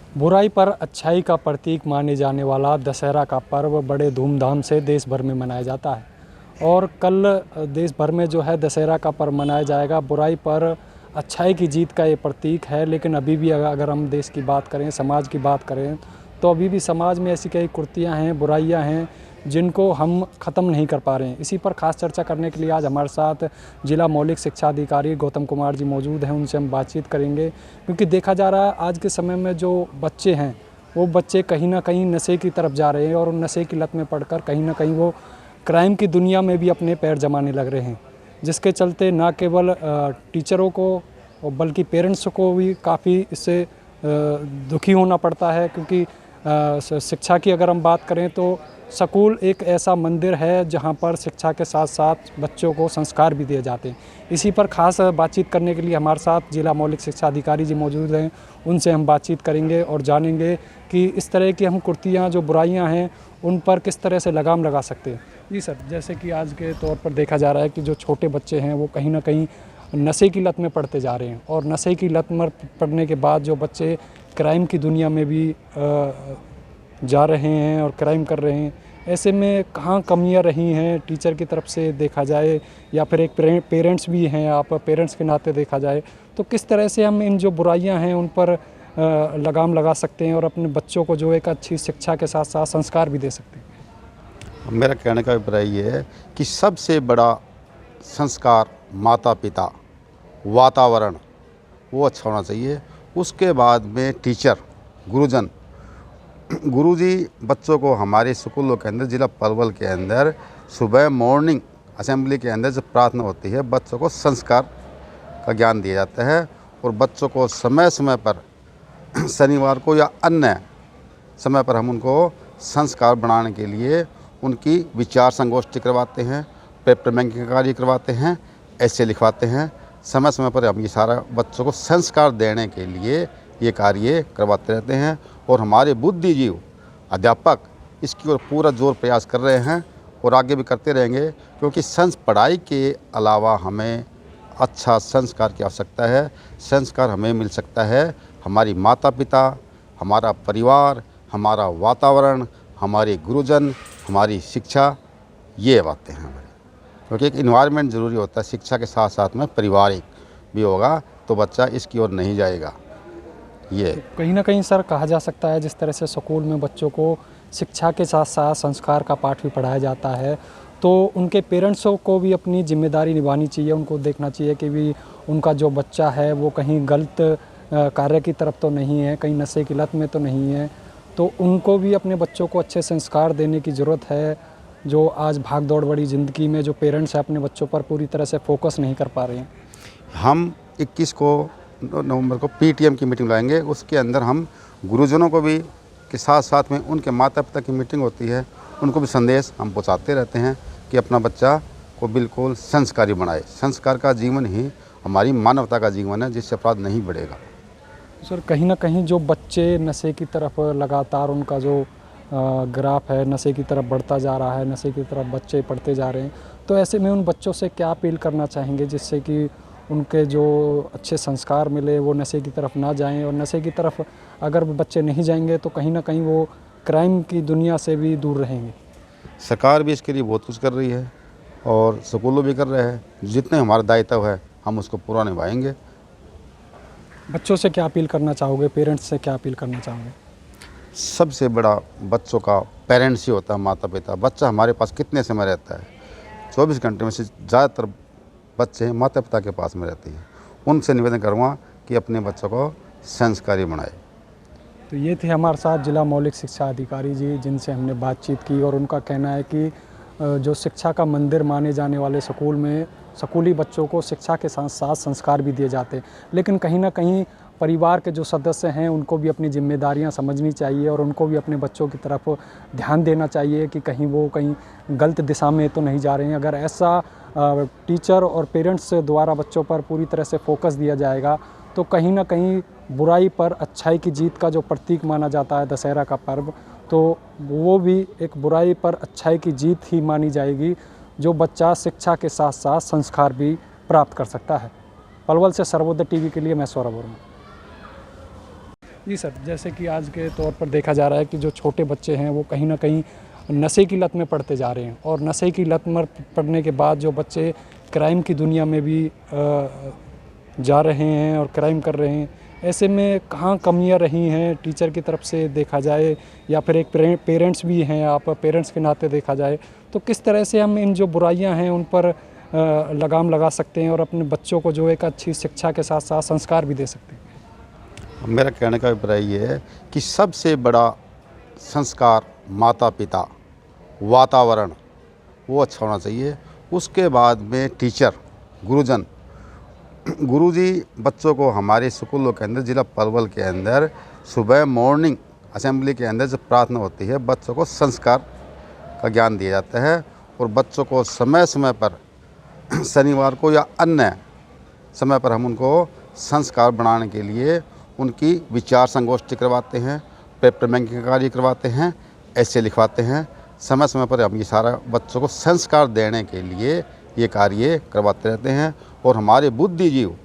बुराई पर अच्छाई का प्रतीक माने जाने वाला दशहरा का पर्व बड़े धूमधाम से देश भर में मनाया जाता है। और कल देश भर में जो है दशहरा का पर्व मनाया जाएगा। बुराई पर अच्छाई की जीत का ये प्रतीक है। लेकिन अभी भी अगर हम देश की बात करें, समाज की बात करें, तो अभी भी समाज में ऐसी कई कुरीतियाँ हैं, बुराइयाँ हैं, जिनको हम ख़त्म नहीं कर पा रहे हैं। इसी पर खास चर्चा करने के लिए आज हमारे साथ जिला मौलिक शिक्षा अधिकारी गौतम कुमार जी मौजूद हैं। उनसे हम बातचीत करेंगे, क्योंकि देखा जा रहा है आज के समय में जो बच्चे हैं वो बच्चे कहीं ना कहीं नशे की तरफ जा रहे हैं, और उन नशे की लत में पड़कर कहीं ना कहीं वो क्राइम की दुनिया में भी अपने पैर जमाने लग रहे हैं, जिसके चलते ना केवल टीचरों को बल्कि पेरेंट्स को भी काफ़ी इससे दुखी होना पड़ता है। क्योंकि शिक्षा की अगर हम बात करें तो स्कूल एक ऐसा मंदिर है जहां पर शिक्षा के साथ साथ बच्चों को संस्कार भी दिए जाते हैं। इसी पर खास बातचीत करने के लिए हमारे साथ जिला मौलिक शिक्षा अधिकारी जी मौजूद हैं। उनसे हम बातचीत करेंगे और जानेंगे कि इस तरह की हम कुरीतियाँ, जो बुराइयां हैं, उन पर किस तरह से लगाम लगा सकते हैं। जी सर, जैसे कि आज के तौर पर देखा जा रहा है कि जो छोटे बच्चे हैं वो कहीं ना कहीं नशे की लत में पड़ते जा रहे हैं, और नशे की लत में पड़ने के बाद जो बच्चे क्राइम की दुनिया में भी जा रहे हैं और क्राइम कर रहे हैं। ऐसे में कहाँ कमियां रही हैं टीचर की तरफ से देखा जाए, या फिर एक पेरेंट्स भी हैं, आप पेरेंट्स के नाते देखा जाए, तो किस तरह से हम इन जो बुराइयां हैं उन पर लगाम लगा सकते हैं और अपने बच्चों को जो एक अच्छी शिक्षा के साथ साथ संस्कार भी दे सकते हैं। मेरा कहने का अभिप्राय ये है कि सबसे बड़ा संस्कार माता पिता, वातावरण वो अच्छा होना चाहिए। उसके बाद में टीचर, गुरुजन, गुरुजी बच्चों को हमारे स्कूलों के अंदर, जिला पलवल के अंदर सुबह मॉर्निंग असेंबली के अंदर जब प्रार्थना होती है, बच्चों को संस्कार का ज्ञान दिया जाता है। और बच्चों को समय समय पर शनिवार को या अन्य समय पर हम उनको संस्कार बनाने के लिए उनकी विचार संगोष्ठी करवाते हैं, पेपर बैंकिंग का कार्य करवाते हैं, ऐसे लिखवाते हैं। समय समय पर हम ये सारा बच्चों को संस्कार देने के लिए ये कार्य करवाते रहते हैं। और हमारे बुद्धिजीव अध्यापक इसकी ओर पूरा जोर प्रयास कर रहे हैं और आगे भी करते रहेंगे, क्योंकि पढ़ाई के अलावा हमें अच्छा संस्कार की आवश्यकता है। संस्कार हमें मिल सकता है हमारी माता पिता, हमारा परिवार, हमारा वातावरण, हमारे गुरुजन, हमारी शिक्षा, ये बातें हैं हमारी। क्योंकि एक इन्वायरमेंट ज़रूरी होता है, शिक्षा के साथ साथ में पारिवारिक भी होगा तो बच्चा इसकी ओर नहीं जाएगा। ये कहीं ना कहीं सर कहा जा सकता है, जिस तरह से स्कूल में बच्चों को शिक्षा के साथ साथ संस्कार का पाठ भी पढ़ाया जाता है, तो उनके पेरेंट्सों को भी अपनी जिम्मेदारी निभानी चाहिए। उनको देखना चाहिए कि भी उनका जो बच्चा है वो कहीं गलत कार्य की तरफ तो नहीं है, कहीं नशे की लत में तो नहीं है। तो उनको भी अपने बच्चों को अच्छे संस्कार देने की ज़रूरत है। जो आज भाग दौड़ बड़ी ज़िंदगी में जो पेरेंट्स हैं अपने बच्चों पर पूरी तरह से फोकस नहीं कर पा रहे हैं। हम 21 नवंबर को पीटीएम की मीटिंग लाएंगे। उसके अंदर हम गुरुजनों को भी के साथ साथ में उनके माता पिता की मीटिंग होती है, उनको भी संदेश हम पहुंचाते रहते हैं कि अपना बच्चा को बिल्कुल संस्कारी बनाए। संस्कार का जीवन ही हमारी मानवता का जीवन है, जिससे अपराध नहीं बढ़ेगा। सर कहीं ना कहीं जो बच्चे नशे की तरफ लगातार उनका जो ग्राफ है नशे की तरफ बढ़ता जा रहा है, नशे की तरफ बच्चे पढ़ते जा रहे हैं, तो ऐसे में उन बच्चों से क्या अपील करना चाहेंगे जिससे कि उनके जो अच्छे संस्कार मिले, वो नशे की तरफ ना जाएं? और नशे की तरफ अगर बच्चे नहीं जाएंगे तो कहीं ना कहीं वो क्राइम की दुनिया से भी दूर रहेंगे। सरकार भी इसके लिए बहुत कुछ कर रही है और स्कूलों भी कर रहे हैं। जितने हमारा दायित्व है हम उसको पूरा निभाएंगे। बच्चों से क्या अपील करना चाहोगे, पेरेंट्स से क्या अपील करना चाहोगे? सबसे बड़ा बच्चों का पेरेंट्स ही होता है, माता पिता। बच्चा हमारे पास कितने समय रहता है? 24 घंटे में से ज़्यादातर बच्चे माता पिता के पास में रहते हैं। उनसे निवेदन करूँगा कि अपने बच्चों को संस्कारी बनाए। तो ये थे हमारे साथ जिला मौलिक शिक्षा अधिकारी जी, जिनसे हमने बातचीत की, और उनका कहना है कि जो शिक्षा का मंदिर माने जाने वाले स्कूल में स्कूली बच्चों को शिक्षा के साथ साथ संस्कार भी दिए जाते हैं। लेकिन कहीं ना कहीं परिवार के जो सदस्य हैं उनको भी अपनी जिम्मेदारियां समझनी चाहिए, और उनको भी अपने बच्चों की तरफ ध्यान देना चाहिए कि कहीं वो कहीं गलत दिशा में तो नहीं जा रहे हैं। अगर ऐसा टीचर और पेरेंट्स द्वारा बच्चों पर पूरी तरह से फोकस दिया जाएगा तो कहीं ना कहीं बुराई पर अच्छाई की जीत का जो प्रतीक माना जाता है दशहरा का पर्व, तो वो भी एक बुराई पर अच्छाई की जीत ही मानी जाएगी, जो बच्चा शिक्षा के साथ साथ संस्कार भी प्राप्त कर सकता है। पलवल से सर्वोदय टीवी के लिए मैं सौरभ वर्मा। जी सर, जैसे कि आज के तौर पर देखा जा रहा है कि जो छोटे बच्चे हैं वो कहीं न कहीं नशे की लत में पड़ते जा रहे हैं, और नशे की लत में पड़ने के बाद जो बच्चे क्राइम की दुनिया में भी जा रहे हैं और क्राइम कर रहे हैं। ऐसे में कहाँ कमियां रही हैं टीचर की तरफ से देखा जाए, या फिर एक पेरेंट्स भी हैं, आप पेरेंट्स के नाते देखा जाए तो किस तरह से हम इन जो बुराइयां हैं उन पर लगाम लगा सकते हैं और अपने बच्चों को जो एक अच्छी शिक्षा के साथ साथ संस्कार भी दे सकते हैं? मेरा कहने का अभिप्राय ये है कि सबसे बड़ा संस्कार माता पिता, वातावरण वो अच्छा होना चाहिए। उसके बाद में टीचर, गुरुजन, गुरुजी बच्चों को हमारे स्कूलों के अंदर, जिला पलवल के अंदर सुबह मॉर्निंग असेंबली के अंदर जब प्रार्थना होती है, बच्चों को संस्कार का ज्ञान दिया जाता है। और बच्चों को समय समय पर शनिवार को या अन्य समय पर हम उनको संस्कार बनाने के लिए उनकी विचार संगोष्ठी करवाते हैं, पेपर बैंकिंग का कार्य करवाते हैं, ऐसे लिखवाते हैं। समय समय पर हम ये सारा बच्चों को संस्कार देने के लिए ये कार्य करवाते रहते हैं। और हमारे बुद्धिजीव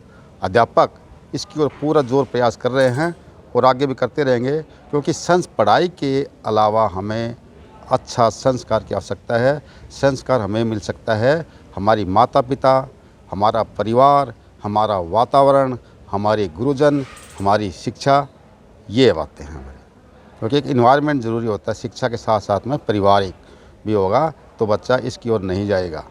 अध्यापक इसकी ओर पूरा जोर प्रयास कर रहे हैं और आगे भी करते रहेंगे, क्योंकि पढ़ाई के अलावा हमें अच्छा संस्कार की आवश्यकता है। संस्कार हमें मिल सकता है हमारी माता पिता, हमारा परिवार, हमारा वातावरण, हमारे गुरुजन, हमारी शिक्षा, ये बातें हैं हमारी। क्योंकि एक इन्वायरमेंट ज़रूरी होता है, शिक्षा के साथ साथ में पारिवारिक भी होगा तो बच्चा इसकी ओर नहीं जाएगा।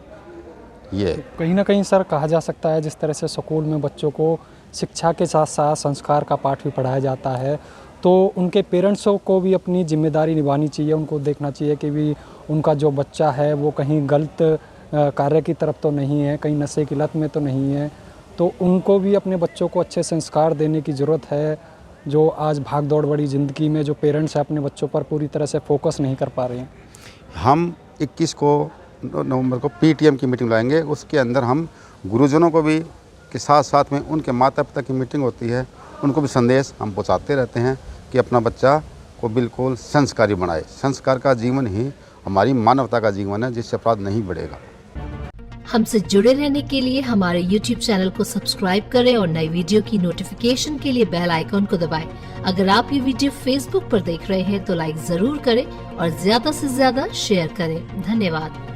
ये कहीं ना कहीं सर कहा जा सकता है जिस तरह से स्कूल में बच्चों को शिक्षा के साथ साथ संस्कार का पाठ भी पढ़ाया जाता है, तो उनके पेरेंट्सों को भी अपनी जिम्मेदारी निभानी चाहिए। उनको देखना चाहिए कि भी उनका जो बच्चा है वो कहीं गलत कार्य की तरफ तो नहीं है, कहीं नशे की लत में तो नहीं है। तो उनको भी अपने बच्चों को अच्छे संस्कार देने की ज़रूरत है, जो आज भाग दौड़ बड़ी ज़िंदगी में जो पेरेंट्स हैं अपने बच्चों पर पूरी तरह से फोकस नहीं कर पा रहे हैं। हम 21 नवंबर को पीटीएम की मीटिंग लाएंगे। उसके अंदर हम गुरुजनों को भी के साथ साथ में उनके माता पिता की मीटिंग होती है, उनको भी संदेश हम पहुंचाते रहते हैं कि अपना बच्चा को बिल्कुल संस्कारी बनाए। संस्कार का जीवन ही हमारी मानवता का जीवन है, जिससे अपराध नहीं बढ़ेगा। हमसे जुड़े रहने के लिए हमारे YouTube चैनल को सब्सक्राइब करें और नई वीडियो की नोटिफिकेशन के लिए बेल आइकॉन को दबाएं। अगर आप ये वीडियो Facebook पर देख रहे हैं तो लाइक जरूर करें और ज्यादा से ज्यादा शेयर करें। धन्यवाद।